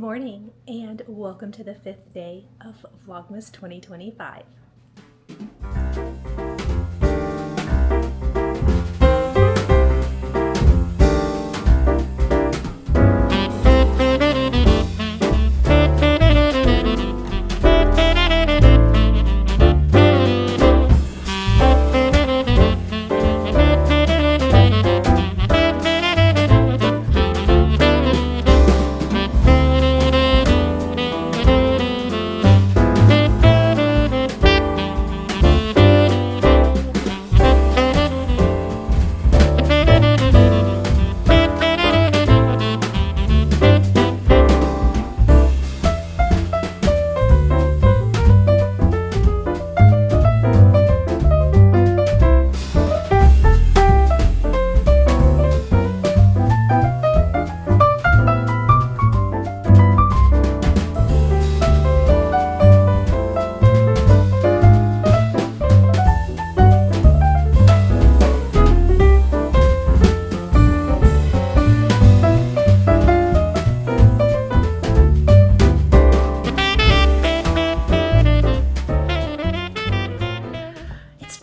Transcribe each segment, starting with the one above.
Good morning and welcome to the 5th day of Vlogmas 2025.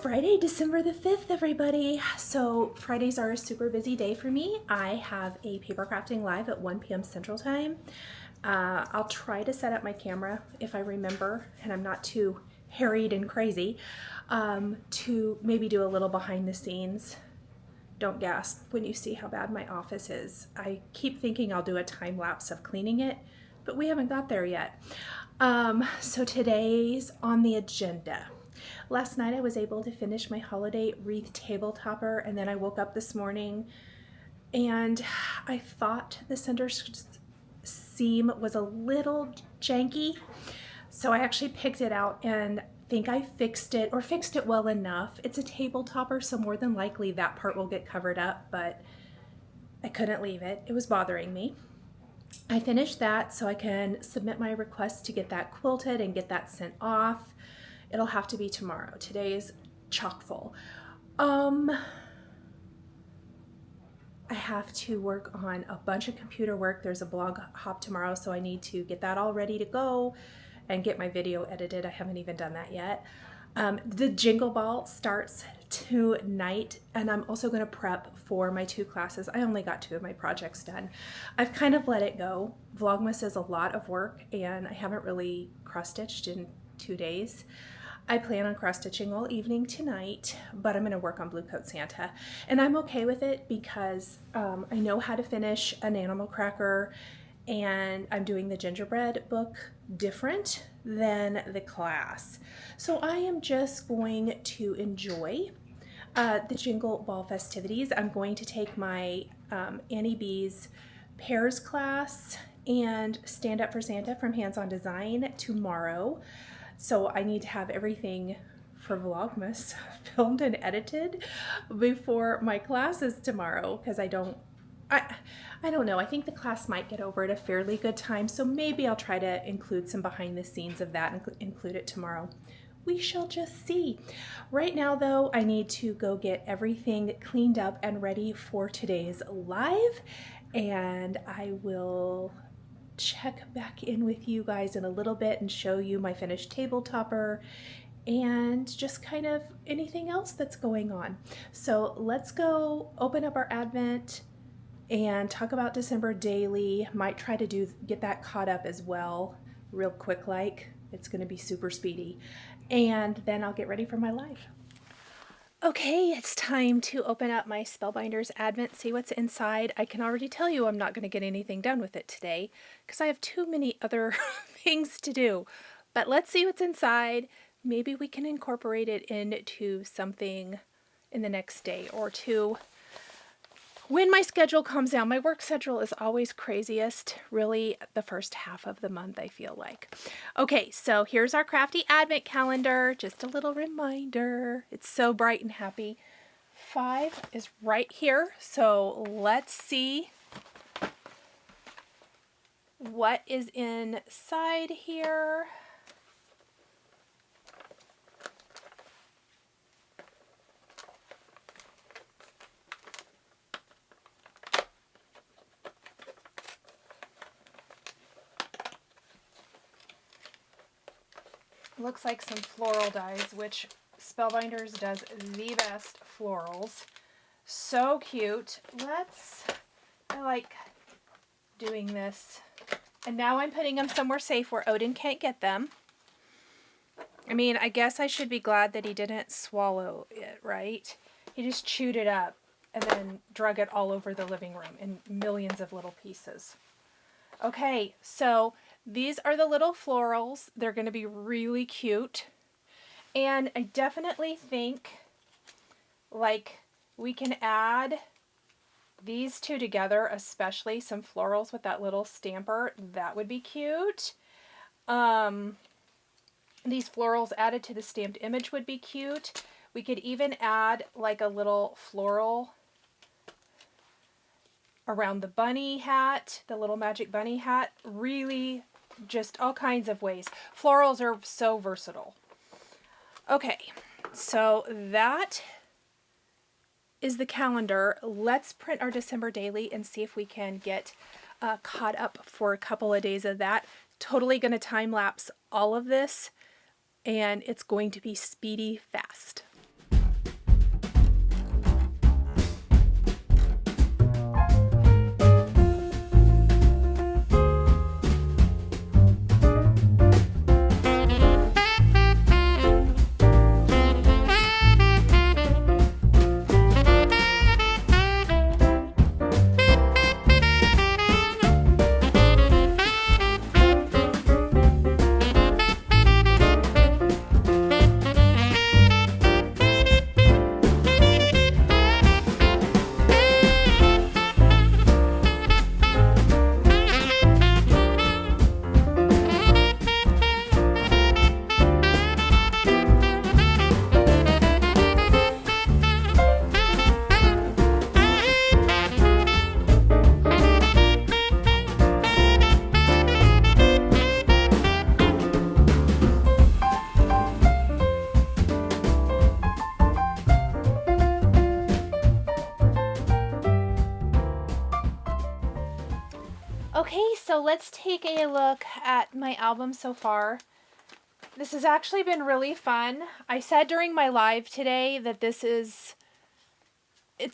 Friday, December the 5th, everybody. So Fridays are a super busy day for me. I have a paper crafting live at 1 p.m. Central Time. I'll try to set up my camera if I remember and I'm not too harried and crazy to maybe do a little behind the scenes. Don't gasp when you see how bad my office is. I keep thinking I'll do a time lapse of cleaning it, but we haven't got there yet. So today's on the agenda. Last night I was able to finish my holiday wreath table topper, and then I woke up this morning and I thought the center seam was a little janky. So I actually picked it out and think I fixed it, or fixed it well enough. It's a table topper, so more than likely that part will get covered up, but I couldn't leave it. It was bothering me. I finished that so I can submit my request to get that quilted and get that sent off. It'll have to be tomorrow. Today is chock full. I have to work on a bunch of computer work. There's a blog hop tomorrow, so I need to get that all ready to go and get my video edited. I haven't even done that yet. The Jingle Ball starts tonight, and I'm also going to prep for my 2 classes. I only got 2 of my projects done. I've kind of let it go. Vlogmas is a lot of work, and I haven't really cross-stitched in 2 days. I plan on cross-stitching all evening tonight, but I'm going to work on Blue Coat Santa. And I'm okay with it because I know how to finish an animal cracker, and I'm doing the gingerbread book different than the class. So I am just going to enjoy the Jingle Ball festivities. I'm going to take my Annie B's Pears class and Stand Up for Santa from Hands On Design tomorrow. So I need to have everything for Vlogmas filmed and edited before my classes tomorrow, because I don't know. I think the class might get over at a fairly good time, so maybe I'll try to include some behind the scenes of that and include it tomorrow. We shall just see. Right now, though, I need to go get everything cleaned up and ready for today's live, and I will check back in with you guys in a little bit and show you my finished table topper and just kind of anything else that's going on. So let's go open up our Advent and talk about December daily. Might try to get that caught up as well real quick, like it's going to be super speedy, and then I'll get ready for my live. Okay, it's time to open up my Spellbinders Advent, see what's inside. I can already tell you I'm not going to get anything done with it today because I have too many other things to do. But let's see what's inside. Maybe we can incorporate it into something in the next day or two. When my schedule comes down, my work schedule is always craziest, really the first half of the month, I feel like. Okay, so here's our crafty Advent calendar. Just a little reminder. It's so bright and happy. 5 is right here, so let's see what is inside here. looks like some floral dies, which Spellbinders does the best florals. So cute. I like doing this. And now I'm putting them somewhere safe where Odin can't get them. I mean, I guess I should be glad that he didn't swallow it, right? He just chewed it up and then drug it all over the living room in millions of little pieces. Okay, so these are the little florals. They're going to be really cute. And I definitely think, like, we can add these two together, especially some florals with that little stamper. That would be cute. These florals added to the stamped image would be cute. We could even add like a little floral around the bunny hat, the little magic bunny hat. Really, just all kinds of ways. Florals are so versatile. Okay, so that is the calendar. Let's print our December daily and see if we can get caught up for a couple of days of that. Totally going to time lapse all of this, and it's going to be speedy fast. Okay, so let's take a look at my album so far. This has actually been really fun. I said during my live today that it's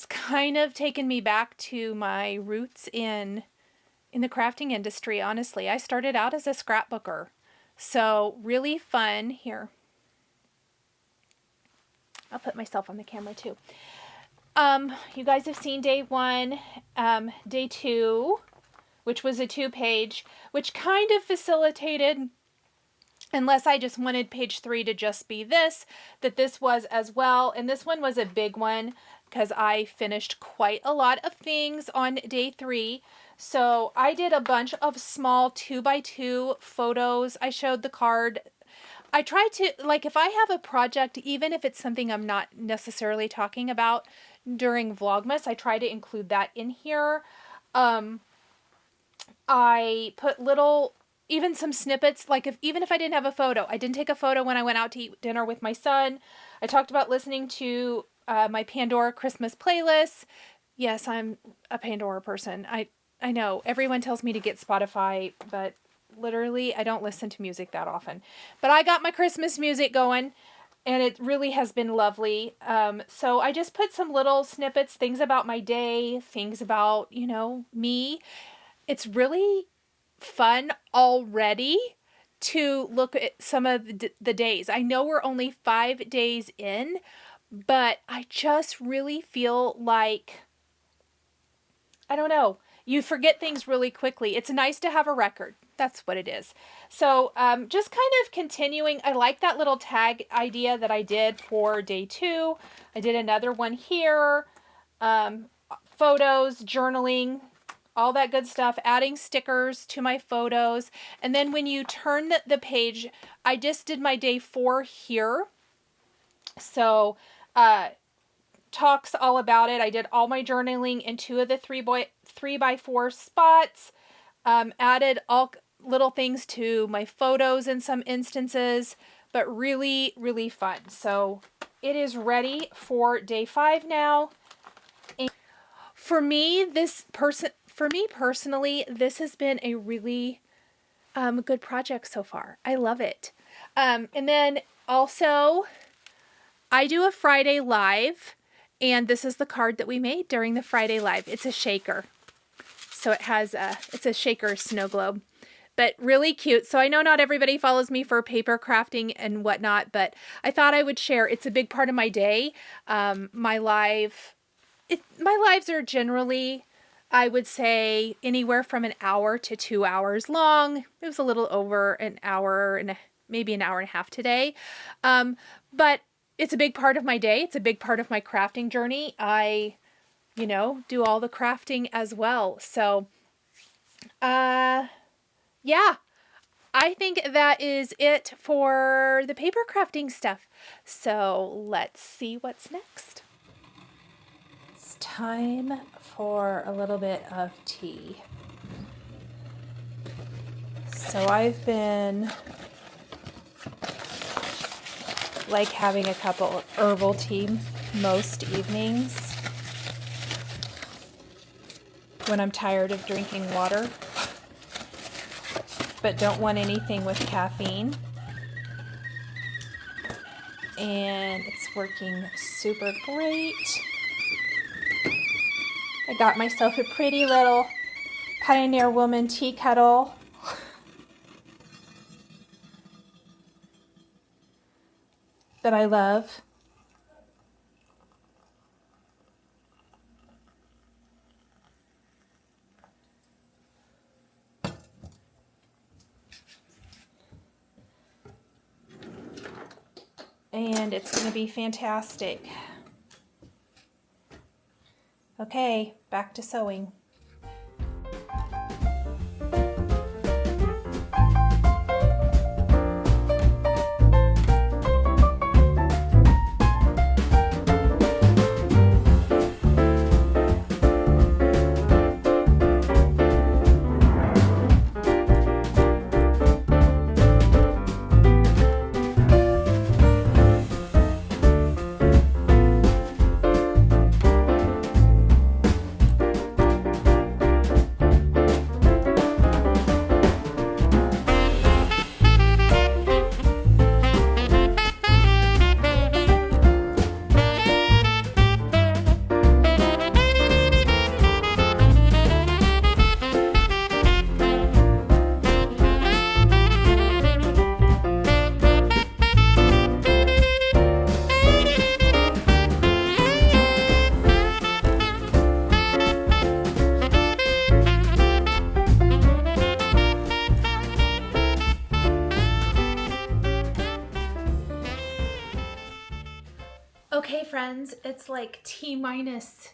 kind of taken me back to my roots in the crafting industry, honestly. I started out as a scrapbooker. So really fun. Here, I'll put myself on the camera too. You guys have seen day 1, day 2, which was a 2-page, which kind of facilitated, unless I just wanted page 3 to just be this, that this was as well. And this one was a big one because I finished quite a lot of things on day 3. So I did a bunch of small 2x2 photos. I showed the card. I try to, like, if I have a project, even if it's something I'm not necessarily talking about during Vlogmas, I try to include that in here. I put little, even some snippets, like even if I didn't have a photo. I didn't take a photo when I went out to eat dinner with my son. I talked about listening to my Pandora Christmas playlist. Yes, I'm a Pandora person. I know everyone tells me to get Spotify, but literally I don't listen to music that often. But I got my Christmas music going, and it really has been lovely. So I just put some little snippets, things about my day, things about, you know, me. It's really fun already to look at some of the days. I know we're only 5 days in, but I just really feel like, I don't know, you forget things really quickly. It's nice to have a record. That's what it is. So just kind of continuing. I like that little tag idea that I did for day 2. I did another one here. Photos, journaling, all that good stuff, adding stickers to my photos. And then when you turn the page, I just did my day 4 here. So talks all about it. I did all my journaling in 2 of the 3x4 spots. Added all little things to my photos in some instances, but really, really fun. So it is ready for day 5 now. And for me personally, this has been a really good project so far. I love it. And then also, I do a Friday live, and this is the card that we made during the Friday live. It's a shaker. So it has it's a shaker snow globe, but really cute. So I know not everybody follows me for paper crafting and whatnot, but I thought I would share. It's a big part of my day. My lives are generally, I would say, anywhere from an hour to 2 hours long. It was a little over an hour and maybe an hour and a half today. But it's a big part of my day. It's a big part of my crafting journey. I, you know, do all the crafting as well. So, yeah, I think that is it for the paper crafting stuff. So let's see what's next. It's time for a little bit of tea. So I've been like having a cup of herbal tea most evenings when I'm tired of drinking water, but don't want anything with caffeine. And it's working super great. I got myself a pretty little Pioneer Woman tea kettle. That I love. And it's going to be fantastic. Okay, back to sewing. Okay, friends, it's like T-minus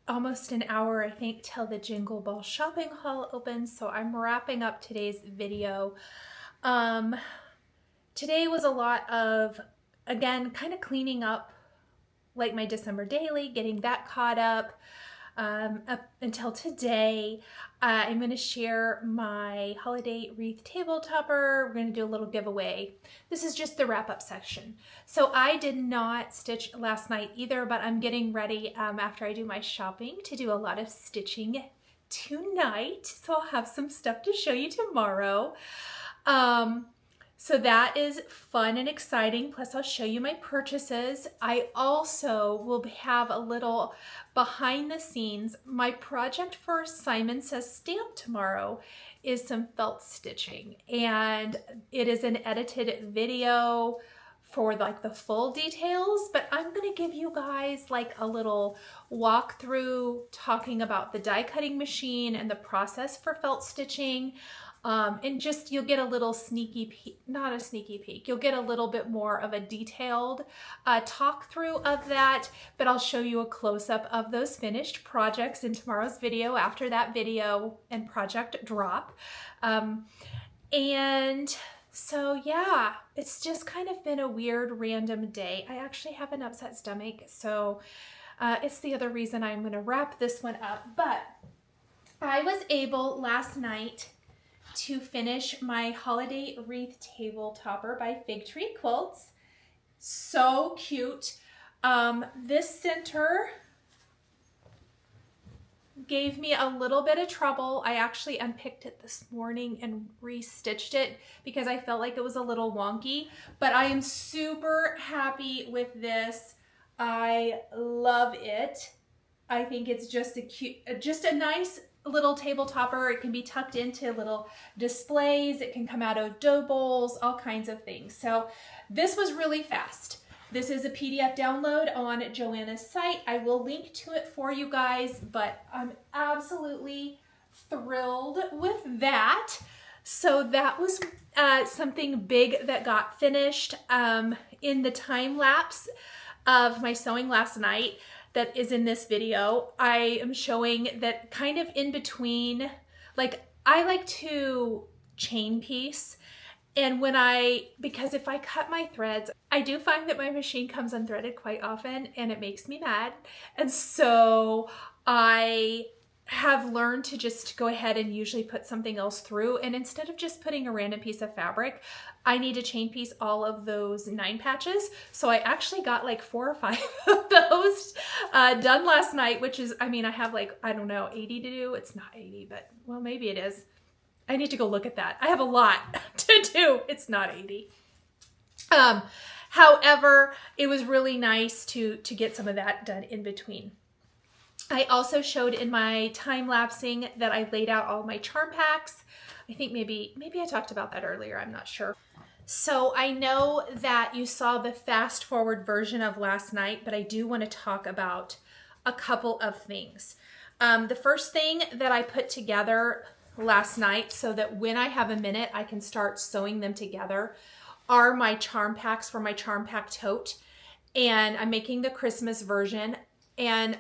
almost an hour, I think, till the Jingle Ball shopping haul opens, so I'm wrapping up today's video. Today was a lot of, again, kind of cleaning up like my December daily, getting that caught up. Up until today, I'm going to share my holiday wreath table topper. We're going to do a little giveaway. This is just the wrap-up section. So I did not stitch last night either, but I'm getting ready after I do my shopping to do a lot of stitching tonight. So I'll have some stuff to show you tomorrow. So that is fun and exciting. Plus I'll show you my purchases. I also will have a little behind the scenes. My project for Simon Says Stamp tomorrow is some felt stitching, and it is an edited video for like the full details, but I'm gonna give you guys like a little walkthrough talking about the die cutting machine and the process for felt stitching. And just, you'll get a little sneaky peek, not a sneaky peek, you'll get a little bit more of a detailed talk through of that, but I'll show you a close-up of those finished projects in tomorrow's video after that video and project drop. And so yeah, it's just kind of been a weird random day. I actually have an upset stomach, so it's the other reason I'm going to wrap this one up. But I was able last night to finish my holiday wreath table topper by Fig Tree Quilts. So cute. This center gave me a little bit of trouble. I actually unpicked it this morning and restitched it because I felt like it was a little wonky, but I am super happy with this. I love it. I think it's just a cute, just a nice little table topper. It can be tucked into little displays. It can come out of dough bowls, all kinds of things. So this was really fast. This is a PDF download on Joanna's site. I will link to it for you guys, but I'm absolutely thrilled with that. So that was something big that got finished in the time lapse of my sewing last night that is in this video. I am showing that kind of in between, like I like to chain piece. And because if I cut my threads, I do find that my machine comes unthreaded quite often and it makes me mad. And so I have learned to just go ahead and usually put something else through. And instead of just putting a random piece of fabric, I need to chain piece all of those 9 patches. So I actually got like 4 or 5 of those done last night, which is, I mean, I have like, I don't know, 80 to do. It's not 80, but well, maybe it is. I need to go look at that. I have a lot to do. It's not 80. However, it was really nice to get some of that done in between. I also showed in my time lapsing that I laid out all my charm packs. I think maybe I talked about that earlier. I'm not sure. So I know that you saw the fast forward version of last night, but I do want to talk about a couple of things. The first thing that I put together last night so that when I have a minute, I can start sewing them together are my charm packs for my charm pack tote. And I'm making the Christmas version. And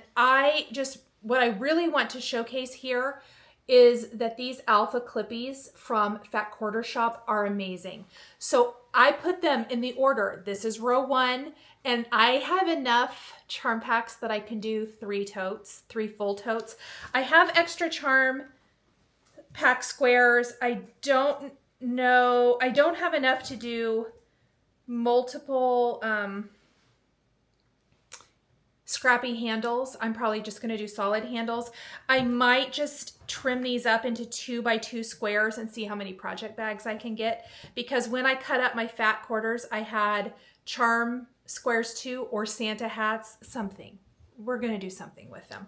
what I really want to showcase here is that these alpha clippies from Fat Quarter Shop are amazing. So I put them in the order. This is row 1, and I have enough charm packs that I can do 3 full totes. I have extra charm pack squares. I don't have enough to do multiple scrappy handles. I'm probably just going to do solid handles. I might just trim these up into 2x2 squares and see how many project bags I can get, because when I cut up my fat quarters, I had charm squares too, or Santa hats, something. We're going to do something with them.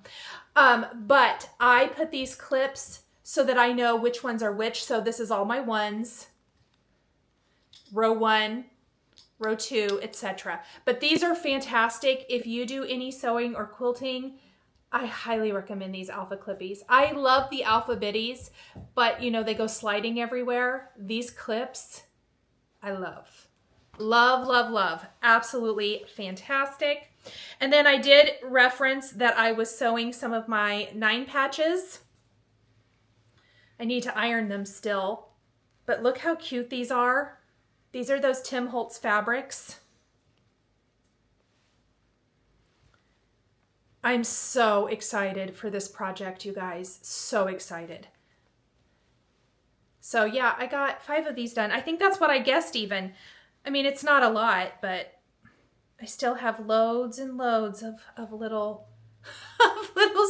But I put these clips so that I know which ones are which. So this is all my ones, row 1, row 2, etc. But these are fantastic. If you do any sewing or quilting, I highly recommend these alpha clippies. I love the alpha biddies, but you know, they go sliding everywhere. These clips, I love. Love, love, love. Absolutely fantastic. And then I did reference that I was sewing some of my 9 patches. I need to iron them still, but look how cute these are. These are those Tim Holtz fabrics. I'm so excited for this project, you guys. So excited. So yeah, I got 5 of these done. I think that's what I guessed even. I mean, it's not a lot, but I still have loads and loads of little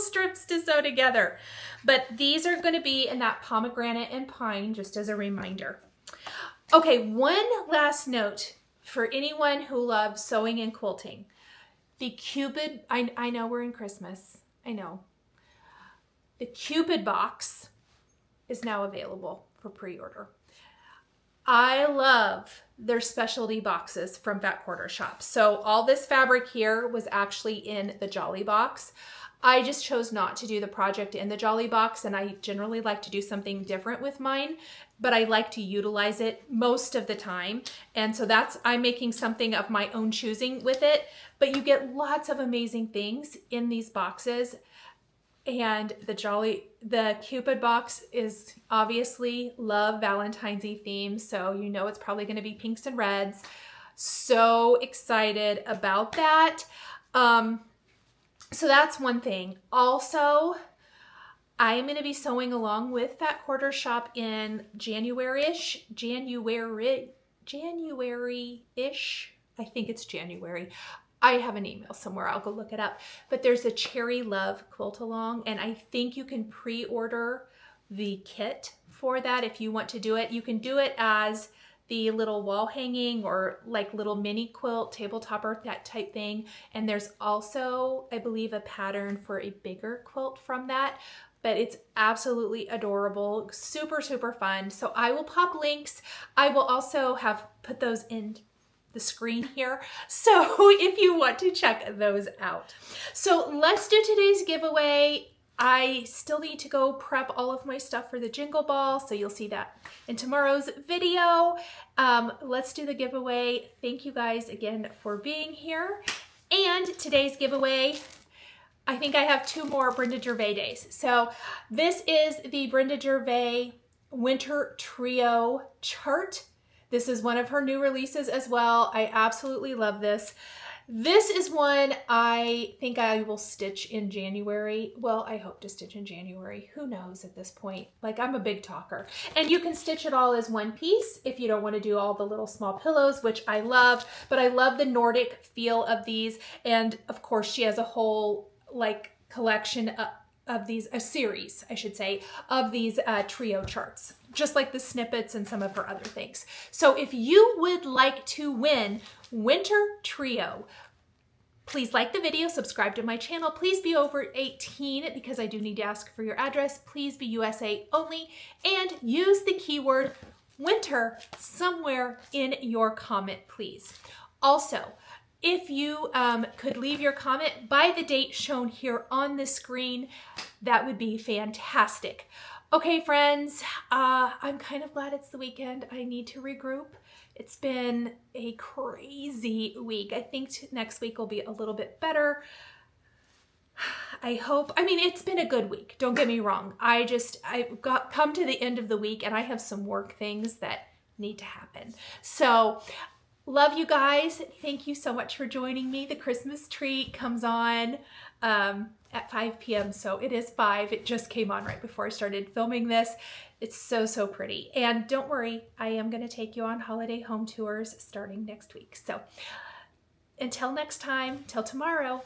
strips to sew together. But these are going to be in that pomegranate and pine, just as a reminder. Okay, one last note for anyone who loves sewing and quilting. The Cupid, I know we're in Christmas, I know. The Cupid box is now available for pre-order. I love their specialty boxes from Fat Quarter Shop. So all this fabric here was actually in the Jolly box. I just chose not to do the project in the Jolly box, and I generally like to do something different with mine, but I like to utilize it most of the time. And so I'm making something of my own choosing with it, but you get lots of amazing things in these boxes. And the Cupid box is obviously love Valentine's-y theme, so you know it's probably going to be pinks and reds. So excited about that. So that's one thing. Also, I'm going to be sewing along with Fat Quarter Shop in January-ish. I think it's January. I have an email somewhere. I'll go look it up. But there's a Cherry Love quilt along, and I think you can pre-order the kit for that if you want to do it. You can do it as the little wall hanging or like little mini quilt, tabletop or that type thing. And there's also, I believe, a pattern for a bigger quilt from that. But it's absolutely adorable, super, super fun. So I will pop links. I will also have put those in the screen here, so if you want to check those out. So let's do today's giveaway. I still need to go prep all of my stuff for the Jingle Ball, so you'll see that in tomorrow's video. Let's do the giveaway. Thank you guys again for being here. And today's giveaway, I think I have 2 more Brenda Gervais days. So this is the Brenda Gervais Winter Trio chart. This is one of her new releases as well. I absolutely love this. This is one I think I will stitch in January. Well, I hope to stitch in January. Who knows at this point? Like, I'm a big talker. And you can stitch it all as one piece if you don't want to do all the little small pillows, which I love. But I love the Nordic feel of these. And of course, she has a whole like collection of these, a series, I should say, of these trio charts, just like the snippets and some of her other things. So if you would like to win Winter Trio, please like the video, subscribe to my channel. Please be over 18 because I do need to ask for your address. Please be USA only, and use the keyword winter somewhere in your comment, please. Also, if you could leave your comment by the date shown here on the screen, that would be fantastic. Okay, friends, I'm kind of glad it's the weekend. I need to regroup. It's been a crazy week. I think next week will be a little bit better. I hope. I mean, it's been a good week. Don't get me wrong. I've come to the end of the week and I have some work things that need to happen. So, love you guys. Thank you so much for joining me. The Christmas tree comes on at 5 p.m. So it is 5. It just came on right before I started filming this. It's so, so pretty. And don't worry, I am going to take you on holiday home tours starting next week. So until next time, till tomorrow.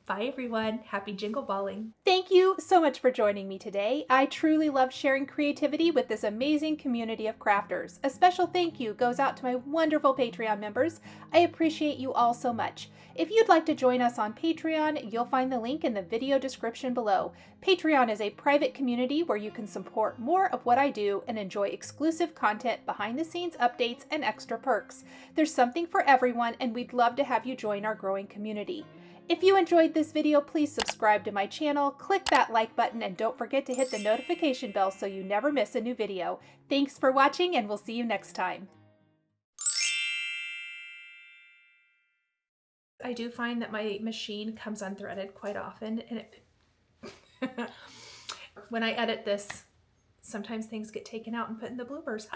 Bye everyone. Happy jingle balling. Thank you so much for joining me today. I truly love sharing creativity with this amazing community of crafters. A special thank you goes out to my wonderful Patreon members. I appreciate you all so much. If you'd like to join us on Patreon, you'll find the link in the video description below. Patreon is a private community where you can support more of what I do and enjoy exclusive content, behind the scenes updates, and extra perks. There's something for everyone, and we'd love to have you join our growing community. If you enjoyed this video, please subscribe to my channel, click that like button, and don't forget to hit the notification bell so you never miss a new video. Thanks for watching, and we'll see you next time. I do find that my machine comes unthreaded quite often, and when I edit this, sometimes things get taken out and put in the bloopers.